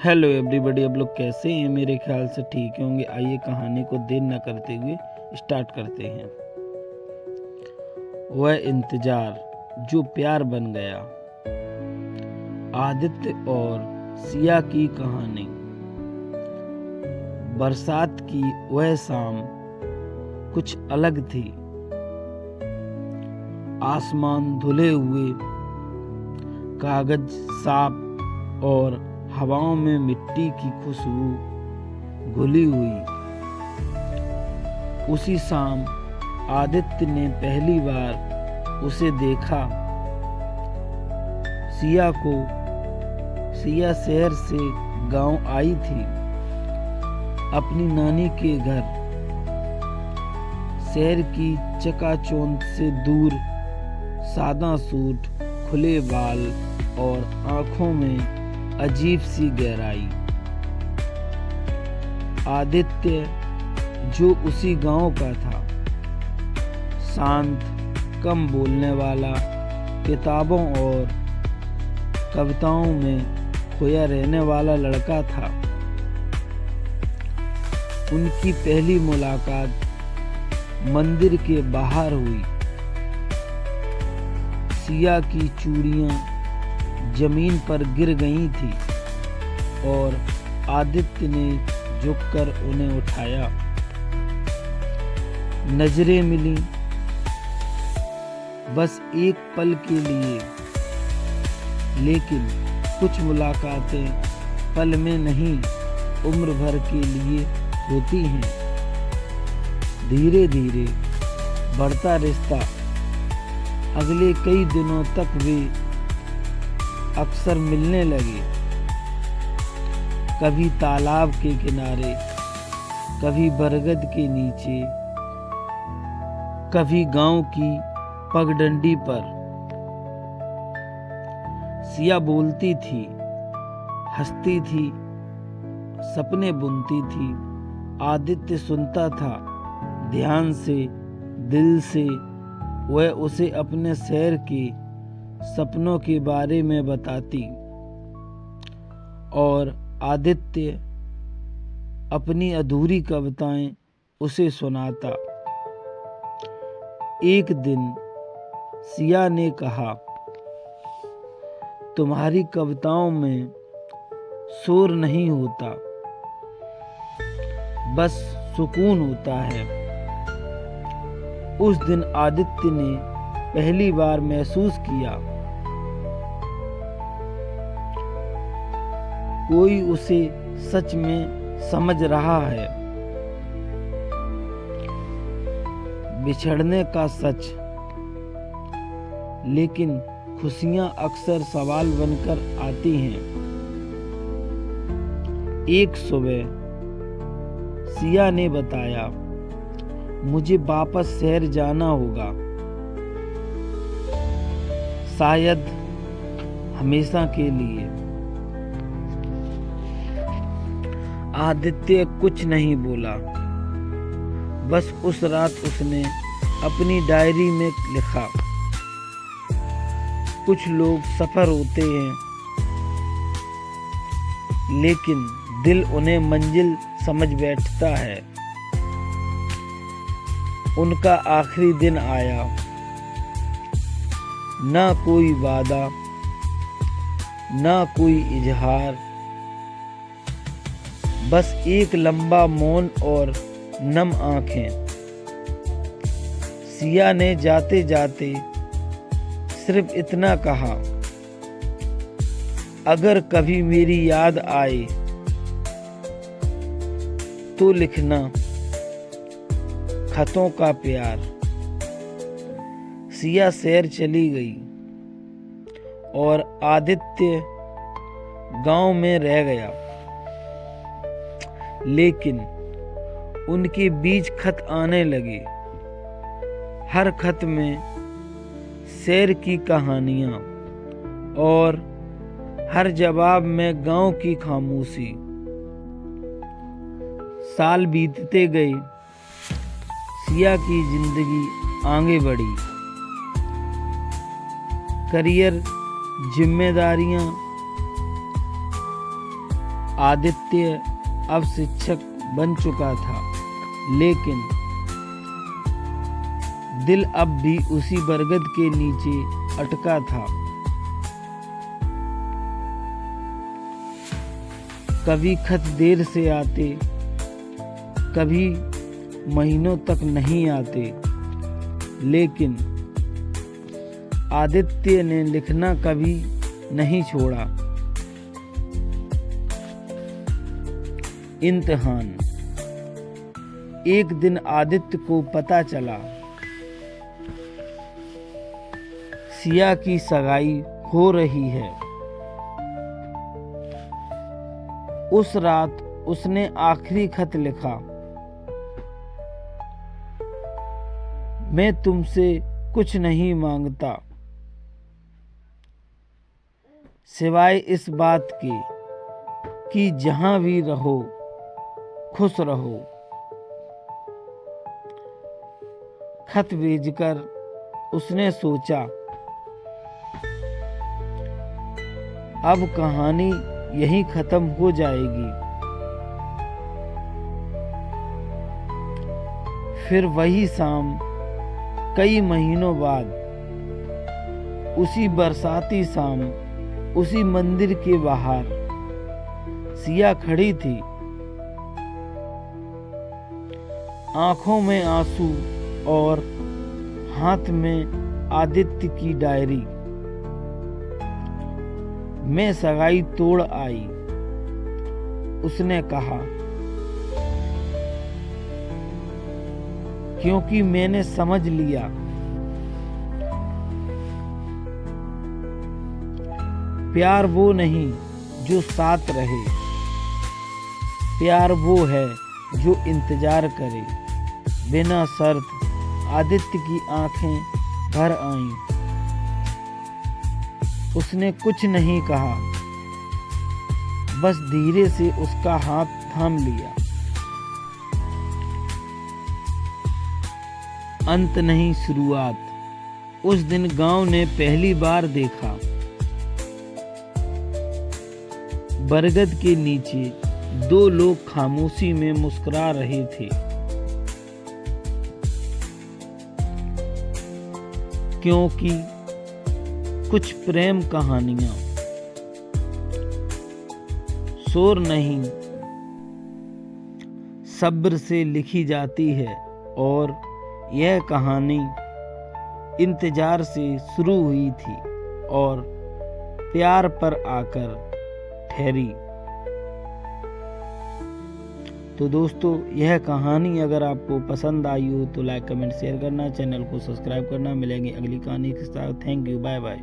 Hello everybody, आप लोग कैसे हैं? मेरे ख्याल से ठीक होंगे। आइए कहानी को देर न करते हुए स्टार्ट करते हैं। वह इंतजार जो प्यार बन गया। आदित्य और सिया की कहानी। बरसात की वह शाम कुछ अलग थी। आसमान धुले हुए, कागज साफ और हवाओं में मिट्टी की खुशबू घुली हुई। उसी शाम आदित्य ने पहली बार उसे देखा। सिया शहर से गांव आई थी, अपनी नानी के घर। शहर की चकाचौंध से दूर, सादा सूट, खुले बाल और आंखों में अजीब सी गहराई। आदित्य जो उसी गांव का था, शांत, कम बोलने वाला, किताबों और कविताओं में खोया रहने वाला लड़का था। उनकी पहली मुलाकात मंदिर के बाहर हुई। सिया की चूड़ियां जमीन पर गिर गई थी और आदित्य ने झुककर उन्हें उठाया। नजरें मिली, बस एक पल के लिए, लेकिन कुछ मुलाकातें पल में नहीं, उम्र भर के लिए होती हैं। धीरे धीरे बढ़ता रिश्ता अगले कई दिनों तक वे अक्सर मिलने लगे। कभी तालाब के किनारे, कभी बरगद के नीचे, कभी गांव की पगडंडी पर। सिया बोलती थी, हंसती थी, सपने बुनती थी। आदित्य सुनता था, ध्यान से, दिल से। वह उसे अपने शहर के सपनों के बारे में बताती और आदित्य अपनी अधूरी कविताएं उसे सुनाता। एक दिन सिया ने कहा, तुम्हारी कविताओं में शोर नहीं होता, बस सुकून होता है। उस दिन आदित्य ने पहली बार महसूस किया, कोई उसे सच में समझ रहा है। बिछड़ने का सच, लेकिन खुशियां अक्सर सवाल बनकर आती हैं। एक सुबह सिया ने बताया, मुझे वापस शहर जाना होगा, शायद हमेशा के लिए। आदित्य कुछ नहीं बोला, बस उस रात उसने अपनी डायरी में लिखा, कुछ लोग सफर होते हैं, लेकिन दिल उन्हें मंजिल समझ बैठता है। उनका आखिरी दिन आया, ना कोई वादा, ना कोई इजहार, बस एक लंबा मौन और नम आंखें। सिया ने जाते जाते सिर्फ इतना कहा, अगर कभी मेरी याद आए तो लिखना खतों का प्यार। सिया शहर चली गई और आदित्य गांव में रह गया, लेकिन उनके बीच खत आने लगे। हर खत में शहर की कहानियां और हर जवाब में गांव की खामोशी। साल बीतते गए, सिया की जिंदगी आगे बढ़ी। करियर, जिम्मेदारियां, आदित्य अब शिक्षक बन चुका था, लेकिन दिल अब भी उसी बरगद के नीचे अटका था। कभी खत देर से आते, कभी महीनों तक नहीं आते, लेकिन आदित्य ने लिखना कभी नहीं छोड़ा। इम्तिहान। एक दिन आदित्य को पता चला सिया की सगाई हो रही है। उस रात उसने आखिरी खत लिखा, मैं तुमसे कुछ नहीं मांगता सिवाय इस बात के कि जहां भी रहो खुश रहो। खत भेजकर उसने सोचा, अब कहानी यहीं खत्म हो जाएगी। फिर वही शाम कई महीनों बाद, उसी बरसाती शाम, उसी मंदिर के बाहर सिया खड़ी थी, आंखों में आंसू और हाथ में आदित्य की डायरी। मैं सगाई तोड़ आई, उसने कहा, क्योंकि मैंने समझ लिया प्यार वो नहीं जो साथ रहे, प्यार वो है जो इंतजार करे। बिना शर्त आदित्य की आंखें भर आईं। उसने कुछ नहीं कहा, बस धीरे से उसका हाथ थाम लिया। अंत नहीं शुरुआत। उस दिन गांव ने पहली बार देखा बरगद के नीचे दो लोग खामोशी में मुस्कुरा रहे थे, क्योंकि कुछ प्रेम कहानियां शोर नहीं सब्र से लिखी जाती है, और यह कहानी इंतजार से शुरू हुई थी और प्यार पर आकर ठहरी। तो दोस्तों, यह कहानी अगर आपको पसंद आई हो तो लाइक कमेंट शेयर करना, चैनल को सब्सक्राइब करना। मिलेंगे अगली कहानी के साथ। Thank you, bye bye.